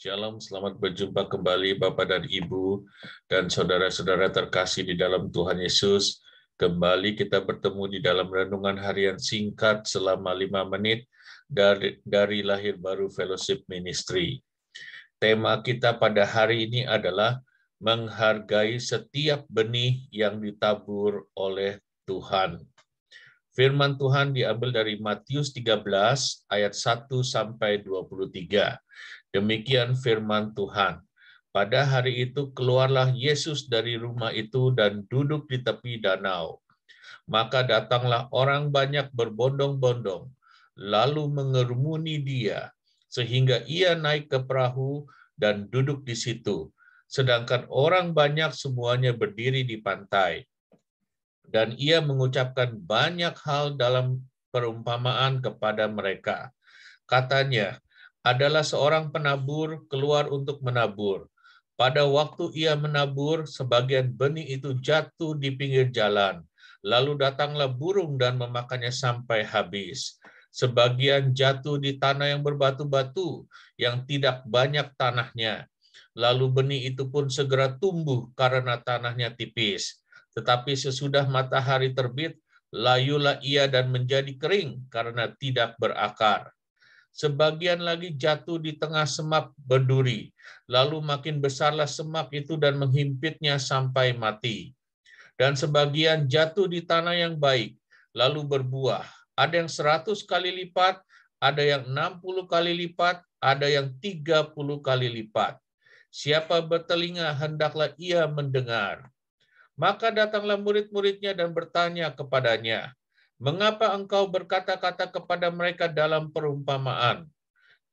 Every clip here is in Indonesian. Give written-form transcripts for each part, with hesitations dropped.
Shalom, selamat berjumpa kembali Bapak dan Ibu dan saudara-saudara terkasih di dalam Tuhan Yesus. Kembali kita bertemu di dalam renungan harian singkat selama 5 menit dari Lahir Baru Fellowship Ministry. Tema kita pada hari ini adalah menghargai setiap benih yang ditabur oleh Tuhan. Firman Tuhan diambil dari Matius 13 ayat 1 sampai 23. Demikian firman Tuhan. Pada hari itu keluarlah Yesus dari rumah itu dan duduk di tepi danau. Maka datanglah orang banyak berbondong-bondong, lalu mengerumuni dia, sehingga ia naik ke perahu dan duduk di situ. Sedangkan orang banyak semuanya berdiri di pantai. Dan ia mengucapkan banyak hal dalam perumpamaan kepada mereka. Katanya, adalah seorang penabur keluar untuk menabur. Pada waktu ia menabur, sebagian benih itu jatuh di pinggir jalan. Lalu datanglah burung dan memakannya sampai habis. Sebagian jatuh di tanah yang berbatu-batu, yang tidak banyak tanahnya. Lalu benih itu pun segera tumbuh karena tanahnya tipis. Tetapi sesudah matahari terbit, layulah ia dan menjadi kering karena tidak berakar. Sebagian lagi jatuh di tengah semak berduri. Lalu makin besarlah semak itu dan menghimpitnya sampai mati. Dan sebagian jatuh di tanah yang baik, lalu berbuah. Ada yang 100 kali lipat, ada yang 60 kali lipat, ada yang 30 kali lipat. Siapa bertelinga, hendaklah ia mendengar. Maka datanglah murid-muridnya dan bertanya kepadanya, "Mengapa engkau berkata-kata kepada mereka dalam perumpamaan?"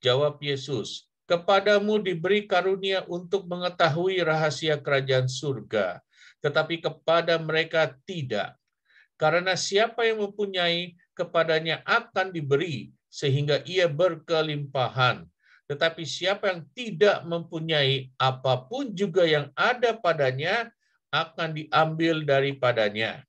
Jawab Yesus, "Kepadamu diberi karunia untuk mengetahui rahasia kerajaan surga, tetapi kepada mereka tidak. Karena siapa yang mempunyai, kepadanya akan diberi, sehingga ia berkelimpahan. Tetapi siapa yang tidak mempunyai, apapun juga yang ada padanya, akan diambil daripadanya.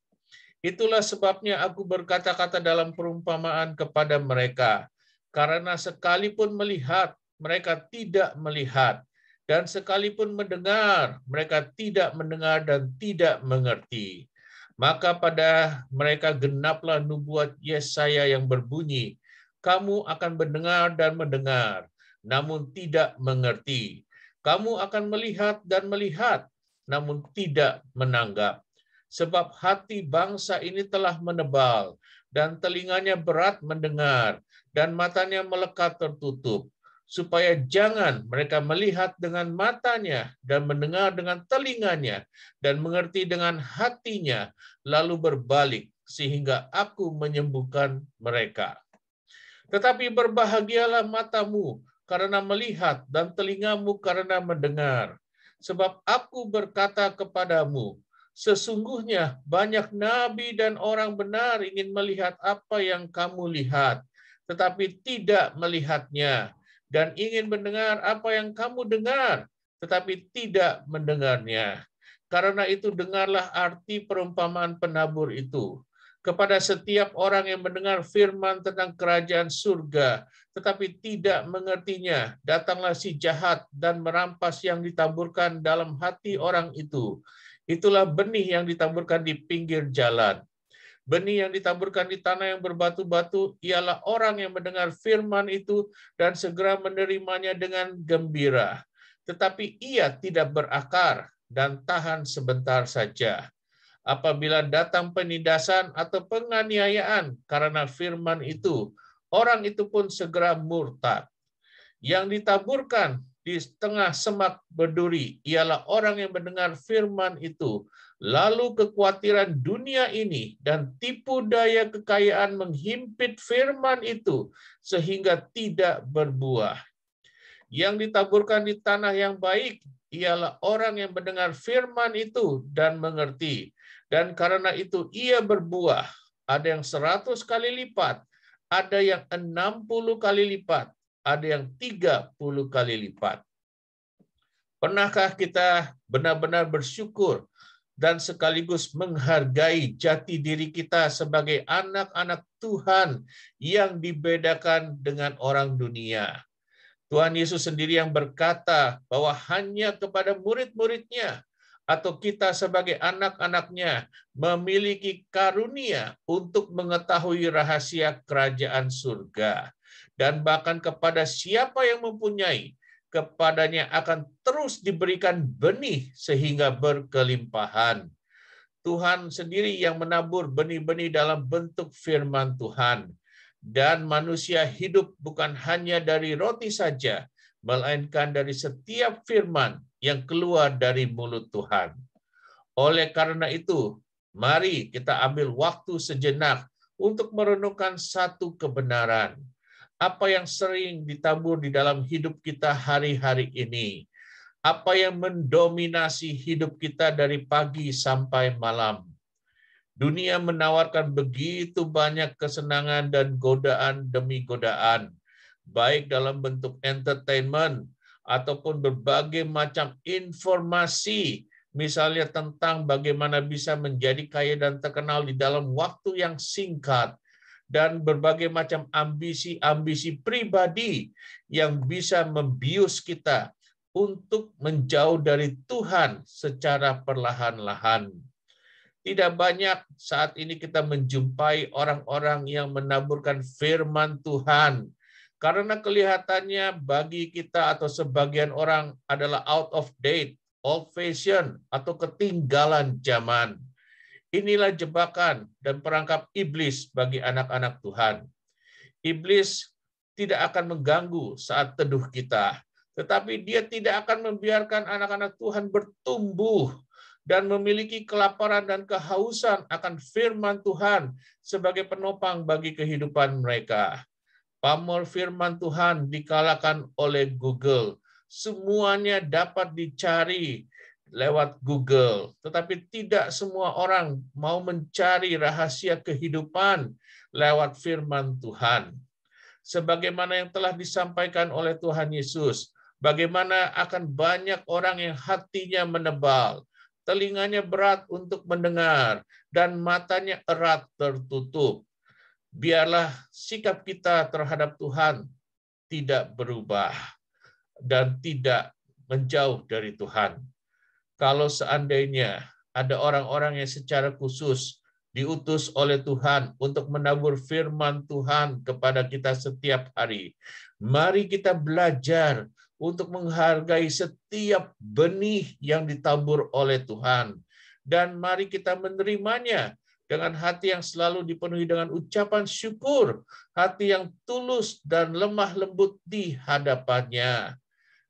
Itulah sebabnya aku berkata-kata dalam perumpamaan kepada mereka, karena sekalipun melihat, mereka tidak melihat, dan sekalipun mendengar, mereka tidak mendengar dan tidak mengerti. Maka pada mereka genaplah nubuat Yesaya yang berbunyi, kamu akan mendengar dan mendengar, namun tidak mengerti. Kamu akan melihat dan melihat, namun tidak menanggap. Sebab hati bangsa ini telah menebal, dan telinganya berat mendengar, dan matanya melekat tertutup, supaya jangan mereka melihat dengan matanya, dan mendengar dengan telinganya, dan mengerti dengan hatinya, lalu berbalik, sehingga aku menyembuhkan mereka. Tetapi berbahagialah matamu karena melihat, dan telingamu karena mendengar. Sebab aku berkata kepadamu, sesungguhnya banyak nabi dan orang benar ingin melihat apa yang kamu lihat, tetapi tidak melihatnya, dan ingin mendengar apa yang kamu dengar, tetapi tidak mendengarnya. Karena itu dengarlah arti perumpamaan penabur itu. Kepada setiap orang yang mendengar firman tentang kerajaan surga, tetapi tidak mengertinya, datanglah si jahat dan merampas yang ditaburkan dalam hati orang itu. Itulah benih yang ditaburkan di pinggir jalan. Benih yang ditaburkan di tanah yang berbatu-batu ialah orang yang mendengar firman itu dan segera menerimanya dengan gembira. Tetapi ia tidak berakar dan tahan sebentar saja. Apabila datang penindasan atau penganiayaan karena firman itu, orang itu pun segera murtad. Yang ditaburkan di tengah semak berduri ialah orang yang mendengar firman itu, lalu kekhawatiran dunia ini dan tipu daya kekayaan menghimpit firman itu sehingga tidak berbuah. Yang ditaburkan di tanah yang baik ialah orang yang mendengar firman itu dan mengerti. Dan karena itu ia berbuah. Ada yang 100 kali lipat, ada yang 60 kali lipat, ada yang 30 kali lipat. Pernahkah kita benar-benar bersyukur dan sekaligus menghargai jati diri kita sebagai anak-anak Tuhan yang dibedakan dengan orang dunia? Tuhan Yesus sendiri yang berkata bahwa hanya kepada murid-muridnya atau kita sebagai anak-anaknya memiliki karunia untuk mengetahui rahasia kerajaan surga. Dan bahkan kepada siapa yang mempunyai, kepadanya akan terus diberikan benih sehingga berkelimpahan. Tuhan sendiri yang menabur benih-benih dalam bentuk firman Tuhan. Dan manusia hidup bukan hanya dari roti saja, melainkan dari setiap firman yang keluar dari mulut Tuhan. Oleh karena itu, mari kita ambil waktu sejenak untuk merenungkan satu kebenaran. Apa yang sering ditabur di dalam hidup kita hari-hari ini? Apa yang mendominasi hidup kita dari pagi sampai malam? Dunia menawarkan begitu banyak kesenangan dan godaan demi godaan, baik dalam bentuk entertainment ataupun berbagai macam informasi, misalnya tentang bagaimana bisa menjadi kaya dan terkenal di dalam waktu yang singkat, dan berbagai macam ambisi-ambisi pribadi yang bisa membius kita untuk menjauh dari Tuhan secara perlahan-lahan. Tidak banyak saat ini kita menjumpai orang-orang yang menaburkan firman Tuhan, karena kelihatannya bagi kita atau sebagian orang adalah out of date, old fashion, atau ketinggalan zaman. Inilah jebakan dan perangkap iblis bagi anak-anak Tuhan. Iblis tidak akan mengganggu saat teduh kita, tetapi dia tidak akan membiarkan anak-anak Tuhan bertumbuh dan memiliki kelaparan dan kehausan akan firman Tuhan sebagai penopang bagi kehidupan mereka. Pamor firman Tuhan dikalahkan oleh Google. Semuanya dapat dicari lewat Google, tetapi tidak semua orang mau mencari rahasia kehidupan lewat firman Tuhan. Sebagaimana yang telah disampaikan oleh Tuhan Yesus, bagaimana akan banyak orang yang hatinya menebal, telinganya berat untuk mendengar, dan matanya erat tertutup. Biarlah sikap kita terhadap Tuhan tidak berubah dan tidak menjauh dari Tuhan. Kalau seandainya ada orang-orang yang secara khusus diutus oleh Tuhan untuk menabur firman Tuhan kepada kita setiap hari, mari kita belajar untuk menghargai setiap benih yang ditabur oleh Tuhan. Dan mari kita menerimanya dengan hati yang selalu dipenuhi dengan ucapan syukur, hati yang tulus dan lemah lembut di hadapannya.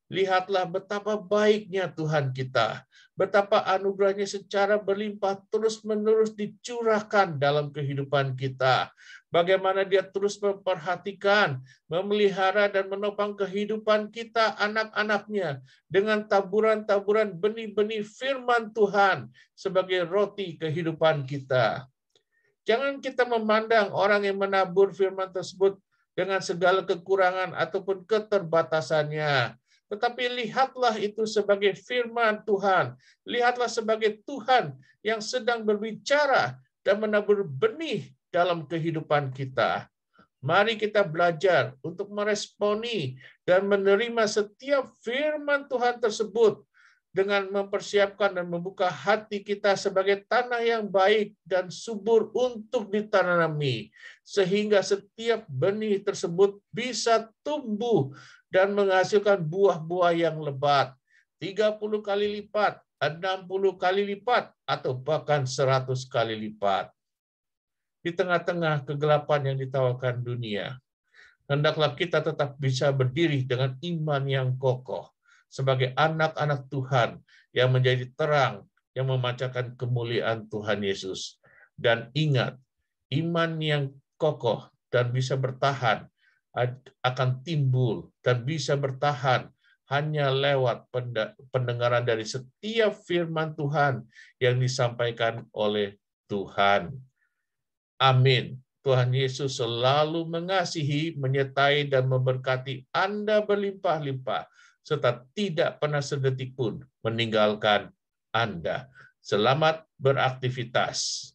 Lihatlah betapa baiknya Tuhan kita, betapa anugerahnya secara berlimpah terus-menerus dicurahkan dalam kehidupan kita. Bagaimana dia terus memperhatikan, memelihara, dan menopang kehidupan kita, anak-anaknya, dengan taburan-taburan benih-benih firman Tuhan sebagai roti kehidupan kita. Jangan kita memandang orang yang menabur firman tersebut dengan segala kekurangan ataupun keterbatasannya. Tetapi lihatlah itu sebagai firman Tuhan. Lihatlah sebagai Tuhan yang sedang berbicara dan menabur benih dalam kehidupan kita. Mari kita belajar untuk meresponi dan menerima setiap firman Tuhan tersebut dengan mempersiapkan dan membuka hati kita sebagai tanah yang baik dan subur untuk ditanami, sehingga setiap benih tersebut bisa tumbuh dan menghasilkan buah-buah yang lebat, 30 kali lipat, 60 kali lipat, atau bahkan 100 kali lipat. Di tengah-tengah kegelapan yang ditawarkan dunia, hendaklah kita tetap bisa berdiri dengan iman yang kokoh sebagai anak-anak Tuhan yang menjadi terang yang memancarkan kemuliaan Tuhan Yesus. Dan ingat, iman yang kokoh dan bisa bertahan akan timbul dan bisa bertahan hanya lewat pendengaran dari setiap firman Tuhan yang disampaikan oleh Tuhan. Amin. Tuhan Yesus selalu mengasihi, menyertai, dan memberkati Anda berlimpah-limpah, serta tidak pernah sedetik pun meninggalkan Anda. Selamat beraktivitas.